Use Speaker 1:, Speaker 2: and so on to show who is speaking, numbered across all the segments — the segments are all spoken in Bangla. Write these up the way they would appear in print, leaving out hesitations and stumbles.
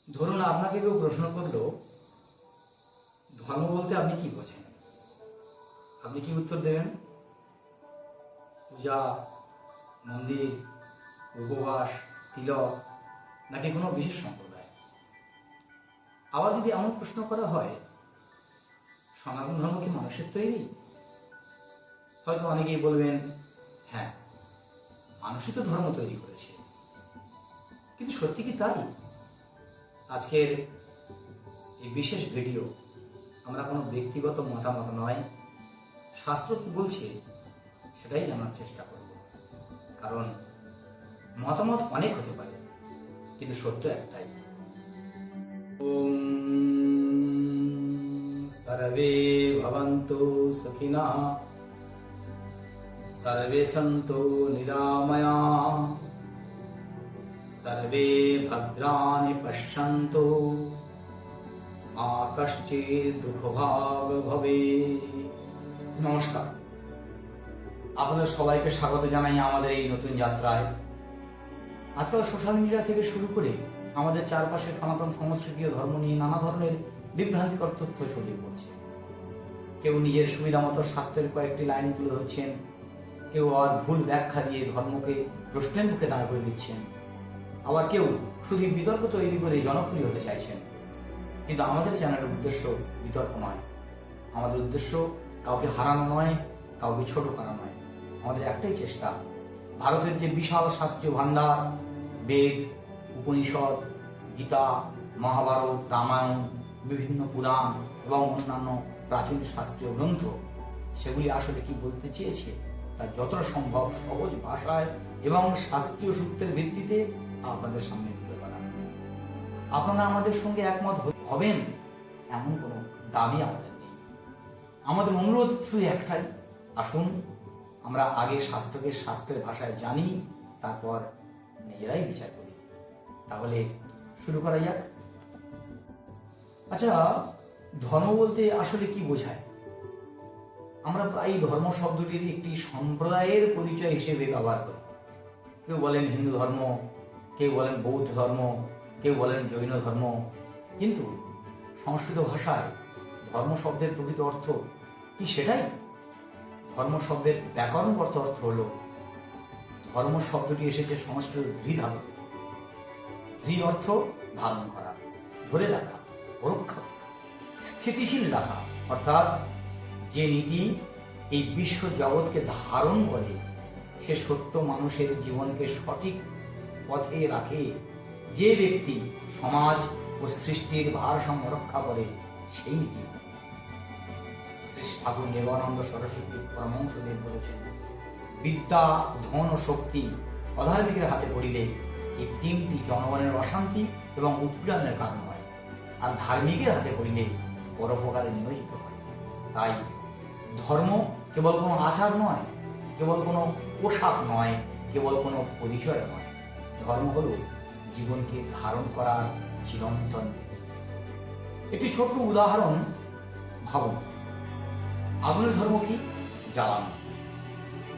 Speaker 1: ধরুন আপনাকে কেউ প্রশ্ন করলো, ধর্ম বলতে আপনি কি বোঝেন? আপনি কি উত্তর দেবেন? পূজা, মন্দির, উপবাস, তিলক, নাকি কোনো বিশেষ সম্প্রদায়? আবার যদি এমন প্রশ্ন করা হয়, সনাতন ধর্ম কি মানুষের তৈরি? হয়তো অনেকেই বলবেন, হ্যাঁ, মানুষই তো ধর্ম তৈরি করেছে। কিন্তু সত্যি কি তাই? আজকের এই বিশেষ ভিডিও আমরা কোনো ব্যক্তিগত মতামত নয়, শাস্ত্র কি বলছে সেটাই জানার চেষ্টা করব। কারণ মতামত অনেক হতে পারে, কিন্তু সত্য একটাই। ওম সর্বে ভবন্তু সুখিনঃ, সর্বে সন্তু নিরাময়াঃ, সর্বে ভদ্রাণি পশ্যন্তু, মা কশ্চিৎ দুঃখভাগ ভবেৎ। নমস্কার, আপনাদের সবাইকে স্বাগত জানাই আমাদের এই নতুন যাত্রায়। আজকাল সোশ্যাল মিডিয়া থেকে শুরু করে আমাদের চারপাশে সনাতন সংস্কৃতি ও ধর্ম নিয়ে নানা ধরনের বিভ্রান্তিকর তথ্য ছড়িয়ে পড়ছে। কেউ নিজের সুবিধা মতো শাস্ত্রের কয়েকটি লাইন তুলে ধরছেন, কেউ আর ভুল ব্যাখ্যা দিয়ে ধর্মকে প্রশ্নের মুখে দাঁড় করে দিচ্ছেন, আবার কেউ শুধু বিতর্ক তৈরি করে জনপ্রিয় হতে চাইছেন। কিন্তু আমাদের চ্যানেলের উদ্দেশ্য বিতর্ক নয়, আমাদের উদ্দেশ্য কাউকে হারানো নয়, কাউকে ছোট করা নয়। আমাদের একটাই চেষ্টা, ভারতের যে বিশাল শাস্ত্রীয় ভাণ্ডার, বেদ, উপনিষদ, গীতা, মহাভারত, রামায়ণ, বিভিন্ন পুরাণ এবং অন্যান্য প্রাচীন শাস্ত্রীয় গ্রন্থ, সেগুলি আসলে কি বলতে চেয়েছে তা যতটা সম্ভব সহজ ভাষায় এবং শাস্ত্রীয় সূত্রের ভিত্তিতে আপনাদের সামনে তুলে ধরা। আপনারা আমাদের সঙ্গে একমত হবেন এমন কোনো দাবি আমাদের নেই। আমাদের অনুরোধ শুধু একটাই, আসুন আমরা আগে শাস্ত্রকে শাস্ত্রের ভাষায় জানি, তারপর নিজেরাই বিচার করি। তাহলে শুরু করা যাক। আচ্ছা, ধর্ম বলতে আসলে কি বোঝায়? আমরা প্রায় ধর্ম শব্দটির একটি সম্প্রদায়ের পরিচয় হিসেবে ব্যবহার করি। কেউ বলেন হিন্দু ধর্ম, কেউ বলেন বৌদ্ধ ধর্ম, কেউ বলেন জৈন ধর্ম। কিন্তু সংস্কৃত ভাষায় ধর্ম শব্দের প্রকৃত অর্থ কি সেটাই? ধর্ম শব্দের ব্যাকরণগত অর্থ হল, ধর্ম শব্দটি এসেছে সংস্কৃত ধৃ ধাতু থেকে। ধৃ অর্থ ধারণ করা, ধরে রাখা, রক্ষা করা, স্থিতিশীল রাখা। অর্থাৎ যে নীতি এই বিশ্ব জগৎকে ধারণ করে, সে সত্য মানুষের জীবনকে সঠিক পথে রাখে। যে ব্যক্তি সমাজ ও সৃষ্টির ভারসাম্য রক্ষা করে, সেই নীতি। শ্রী ঠাকুর নিগমানন্দ সরস্বতী পরমহংসদেব বলেছেন, বিদ্যা, ধন ও শক্তি অধার্মিকের হাতে পড়িলে এই তিনটি জনগণের অশান্তি এবং উৎপীড়নের কারণ হয়, আর ধার্মিকের হাতে পড়িলে পরোপকারে নিয়োজিত হয়। তাই ধর্ম কেবল কোনো আচার নয়, কেবল কোনো পোশাক নয়, কেবল কোনো পরিচয় নয়। ধর্ম হল জীবনকে ধারণ করার চিরন্তন নীতি। একটি ছোট্ট উদাহরণ ভাবুন। আগুনের ধর্ম কি? জ্বালানো।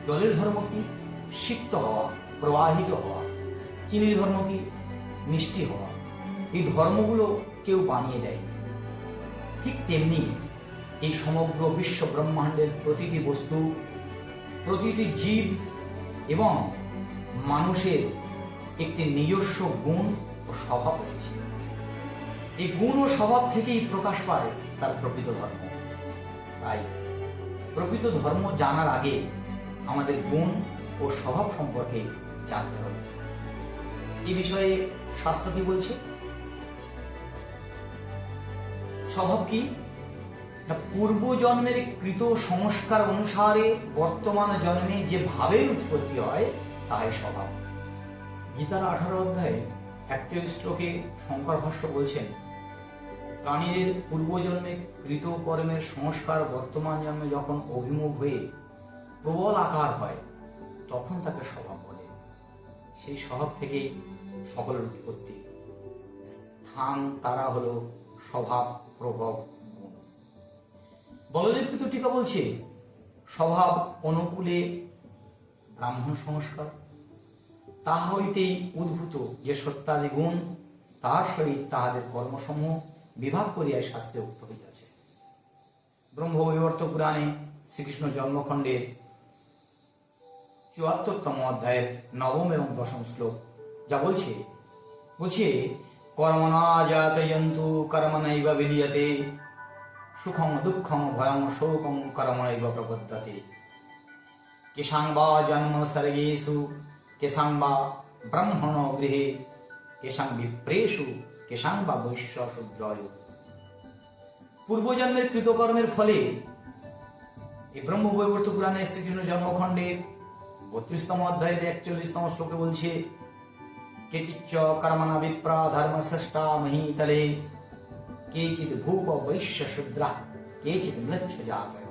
Speaker 1: জলের ধর্ম কি? সিক্ত হওয়া, প্রবাহিত হওয়া। চিনির ধর্ম কি? মিষ্টি হওয়া। এই ধর্মগুলো কেউ বানিয়ে দেয়। ঠিক তেমনি এই সমগ্র বিশ্ব ব্রহ্মাণ্ডের প্রতিটি বস্তু, প্রতিটি জীব এবং মানুষের একটি নিজস্ব গুণ ও স্বভাব রয়েছে। এই গুণ ও স্বভাব থেকেই প্রকাশ পায় তার প্রকৃত ধর্ম। তাই প্রকৃত ধর্ম জানার আগে আমাদের গুণ ও স্বভাব সম্পর্কে জানতে হবে। এই বিষয়ে শাস্ত্র কি বলছে? স্বভাব কি? পূর্বজন্মের কৃত সংস্কার অনুসারে বর্তমান জন্মে যে ভাবের উৎপত্তি হয়, তাই স্বভাব। গীতার 18 অধ্যায়ে 41 শ্লোকে শঙ্কর ভাষ্য বলছেন, প্রাণীদের পূর্বজন্মে কৃত কর্মের সংস্কার বর্তমান জন্মে যখন অভিমুখ হয়ে প্রবল আকার হয়, তখন তাকে স্বভাব বলে। সেই স্বভাব থেকেই সকলের উৎপত্তি। স্থান তারা হলো স্বভাব প্রভব গুণ। বলদেবকৃত টিকা বলছে, স্বভাব অনুকূলে ব্রাহ্মণ সংস্কার, তাহা হইতেই উদ্ভূত যে সত্যাদি গুণ, তার সহিত তাহাদের কর্মসমূহ বিভাগ করিয়া শাস্ত্রে উক্ত হইয়াছে। ব্রহ্মবৈবর্ত পুরাণে শ্রীকৃষ্ণ জন্মখণ্ডের ৭৪তম অধ্যায়ের ৯ম এবং ১০ম শ্লোক যা বলছে কর্মণা জাতয়ন্তু কর্মণৈব বিলীয়তে সুখং দুঃখং ভয়ং শোকং কর্মণৈব প্রপদ্যতে কেশাং বা জন্ম সর্গেষু কেশাং বা ব্রাহ্মণ গৃহে কেশাং বিপ্রেষু কেশাং বা বৈশ্য শূদ্রয়। পূর্বজন্মের কৃতকর্মের ফলে এই ব্রহ্মবৈবর্ত পুরাণে শ্রীকৃষ্ণ জন্মখণ্ডের ৩২তম অধ্যায়ের ৪১তম শ্লোকে বলছে কেচিচ্চ কর্মণা বিপ্রা ধর্মশ্রেষ্ঠা মহীতলে কেচিৎ ভূপ বৈশ্য শূদ্রা কেচিৎ ম্লেচ্ছ জাতয়।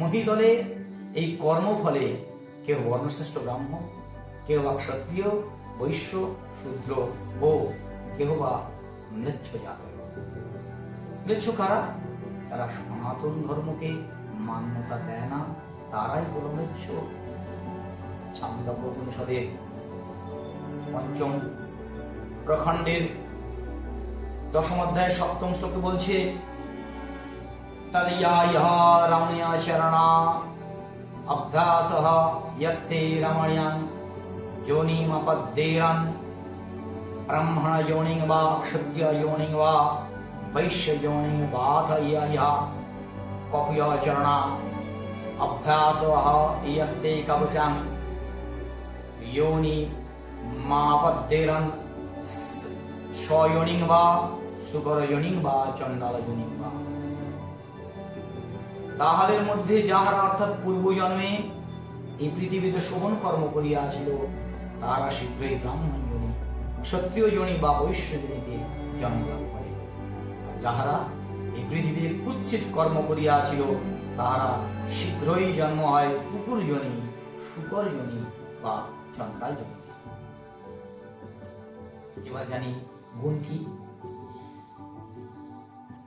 Speaker 1: মহীতলে এই কর্মফলে কেউ বর্ণশ্রেষ্ঠ ব্রাহ্মণ, কেউ বা ক্ষত্রিয়, বৈশ্য, শূদ্র ও কেহ বা ম্লেচ্ছ জাতয়। ম্লেচ্ছ কারা? যারা সনাতন ধর্মকে মান্যতা দেয় না, তারাই হলো ম্লেচ্ছ। ছান্দোগ্য উপনিষদের ৫ম প্রখণ্ডের ১০ম অধ্যায়ের ৭ম শ্লোকে বলছে তদয়া ইহ রমণীয় চরণা অভ্যাসঃ ইয়ত্তে রমণীয়ং যোনিমপদ্যেরন ব্রহ্মণ যোনিং বা ক্ষত্রিয় যোনিং বা বৈশ্য যোনিং বাথ ইহ কপিয় চরণা অভ্যাসঃ ইয়ত্তে কবস্যাং योनि मापद्देरन स्वयोनिং বা সুকর যোনিং বা চণ্ডাল যোনিং বা। তাহাদের মধ্যে যাহারা অর্থাৎ পূর্বজন্মে এই পৃথিবীতে শোভন কর্ম করিয়াছিল তাহারা শীঘ্রই ব্রাহ্মণ যোনি, ক্ষত্রিয় যোনি বা বৈশ্য যোনিতে জন্মলাভ করে। যাহারা এই পৃথিবীতে কুৎসিত কর্ম করিয়াছিল তাহারা শীঘ্রই জন্ম হয় কুকুর যোনি, শুকর যোনি বা চণ্ডাল যোনিতে। এবার জানি গুণ কি?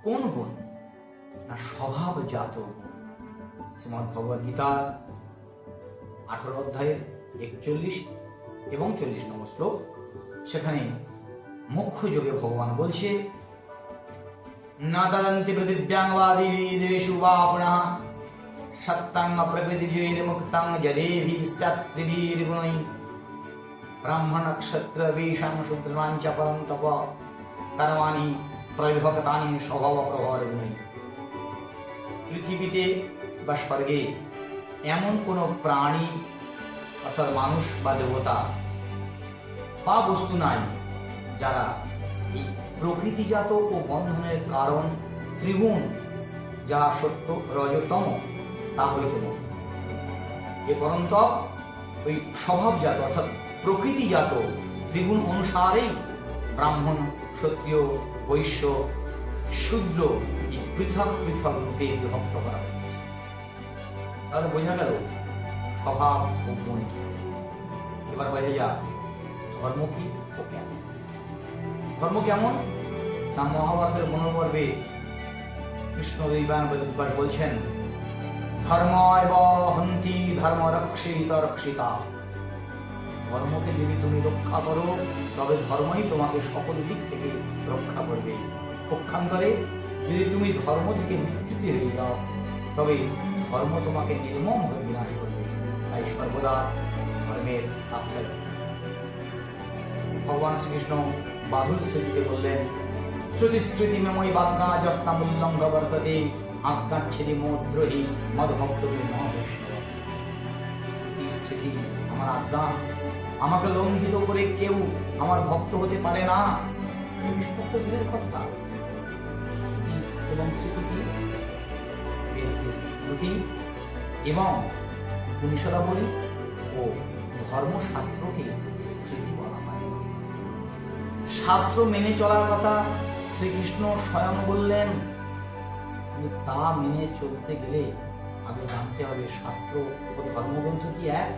Speaker 1: কোন গুণ? না স্বভাবজাত গুণ। শ্রীমদ্ ভগবদ গীতার ১৮ অধ্যায়ের ৪১ এবং ৪০ নম্বর শ্লোক, সেখানে মোক্ষ যোগে ভগবান বলছে না তদন্তি পৃথিব্যাং বা দিবেষু বা পুনঃ সত্তাং প্রকৃতির্মুক্তাং যদেভিশ্চাত্রিভির্গুণৈঃ ব্রাহ্মণ ক্ষত্র বৈশ্যাং শূদ্রাণ চ পরং তপ কর্মাণি প্রবিভক্তানি স্বভাব প্রভাবের গুণৈঃ। পৃথিবীতে বা স্বর্গে এমন কোন প্রাণী অর্থাৎ মানুষ বা দেবতা বা বস্তু নাই যারা এই প্রকৃতিজাত ও বন্ধনের কারণ ত্রিগুণ যা সত্য রজতম তা হইতে মুক্ত। এ পরন্ত ওই স্বভাবজাত অর্থাৎ প্রকৃতিজাত ত্রিগুণ অনুসারেই ব্রাহ্মণ, ক্ষত্রিয়, বৈশ্য, শূদ্র এই পৃথক পৃথক রূপে বিভক্ত করা হয়েছে। তাহলে বোঝা গেল স্বভাব ও গুণ কি। এবার বোঝা যাক ধর্ম কি ও কেমন। ধর্ম কেমন? না মহাভারতের মনোপর্বে কৃষ্ণ বেদব্যাস বলছেন ধর্মৈব হন্তি ধর্ম রক্ষিত রক্ষিতা। ধর্মকে যদি তুমি রক্ষা করো তবে ধর্মই তোমাকে সকল দিক থেকে রক্ষা করবে। পক্ষান্তরে যদি তুমি ধর্ম থেকে বিচ্যুতি হয়ে যাও তবে ধর্ম তোমাকে নির্মমভাবে বিনাশ করবে। তাই সর্বদা ধর্মের আশ্রয়। ভগবান শ্রীকৃষ্ণ বাধুর স্মৃতিতে বললেন শ্রুতিস্মৃতি মেময় বাজ্ঞা যস্তামুল্লঙ্ঘ বর্ততে আজ্ঞাচ্ছেদি মোদ্রোহী মদভক্ত মহাবৈষ্ণব। স্মৃতি আমার আজ্ঞা, আমাকে লঙ্ঘিত করে কেউ আমার ভক্ত হতে পারে না। দূরের কথা, এবং স্মৃতি স্মৃতি এবং উপনিষদাবলী ও ধর্মশাস্ত্রকে স্মৃতি বলা হয়। শাস্ত্র মেনে চলার কথা শ্রীকৃষ্ণ স্বয়ং বললেন, কিন্তু তা মেনে চলতে গেলে আগে জানতে হবে শাস্ত্র ও ধর্মগ্রন্থ কি এক?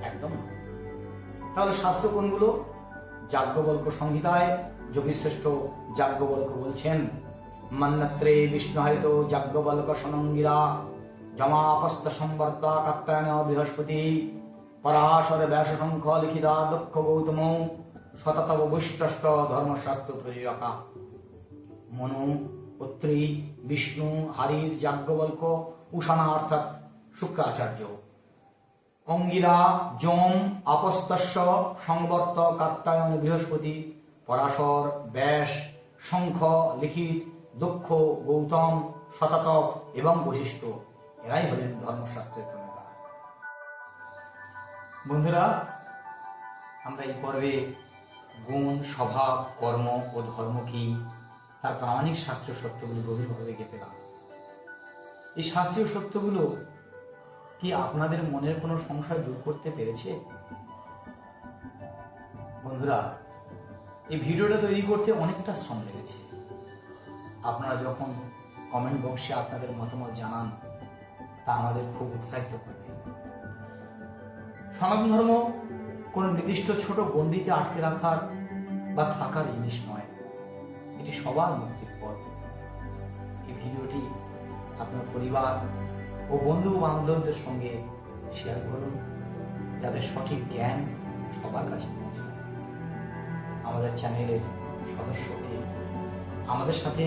Speaker 1: একদম নয়। তাহলে শাস্ত্র কোনগুলো? যাজ্ঞবল্ক্য সংহিতায় যোগীশ্রেষ্ঠ যাজ্ঞবল্ক্য বলছেন মন্নত্রে বিষ্ণুহরিত যাজ্ঞবল্ক্য সনঙ্গিরা জমাপস্ত সম্বর্তা কাত্যায়ন বৃহস্পতি পরাশর ব্যাস শঙ্খ লিখিতা দক্ষ গৌতম শততম বৈষ্ণষ্ট ধর্মশাস্ত্র প্রযোজকা মনু, অত্রি, বিষ্ণু, হারির, যাজ্ঞবল্ক, উষানা অর্থাৎ শুক্রাচার্য, অঙ্গিরা, যম, আপস্তস্য, সংবর্ত, কাত্যায়ন, বৃহস্পতি, পরাশর, ব্যাস, শঙ্খ, লিখিত, দক্ষ, গৌতম, শততপ এবং বশিষ্ঠ এরাই হলেন ধর্মশাস্ত্রের প্রণেতা। বন্ধুরা, আমরা এই পর্বে গুণ, স্বভাব, কর্ম ও ধর্ম কি তার প্রামাণিক শাস্ত্রীয় সত্যগুলি গভীরভাবে দেখে পেলাম। এই শাস্ত্রীয় সত্যগুলো কি আপনাদের মনের কোনো সংশয় দূর করতে পেরেছে? বন্ধুরা, এই ভিডিওটা তৈরি করতে অনেকটা শ্রম লেগেছে। আপনারা যখন কমেন্ট বক্সে আপনাদের মতামত জানান তা আমাদের খুব উৎসাহিত করবে। সনাতন ধর্ম কোনো নির্দিষ্ট ছোট গণ্ডিতে আটকে রাখার বা থাকার জিনিস নয়, এটি সবার মুক্তির পথ। এই ভিডিওটি আপনার পরিবার ও বন্ধু বান্ধবদের সঙ্গে শেয়ার করুন, যাতে সঠিক জ্ঞান সবার কাছে পৌঁছায়। আমাদের চ্যানেলের সদস্য হয়ে আমাদের সাথে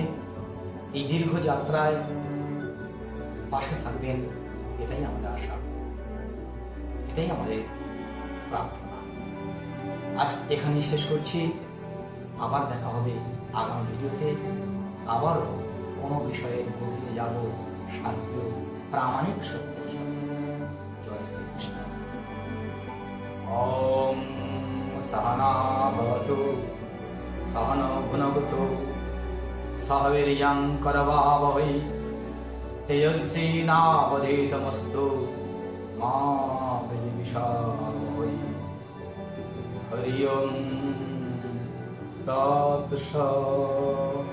Speaker 1: এই দীর্ঘ যাত্রায় পাশে থাকবেন, এটাই আমাদের আশা, এটাই আমাদের প্রার্থনা। আজ এখানেই শেষ করছি। আবার দেখা হবে আগামী ভিডিওতে। আবারও কোনো বিষয়ের গভীরে যাব শাস্ত্রীয় প্রামাণিক সত্যের সাথে। জয় শ্রীকৃষ্ণ। ওম সহনা ভবতু সহনৌ ভুনক্তু সহ বীর্যং করবাবহৈ তেজস্বিনাবধীতমস্তু মা বিদ্বিষাবহৈ। হরি ওম তৎসৎ।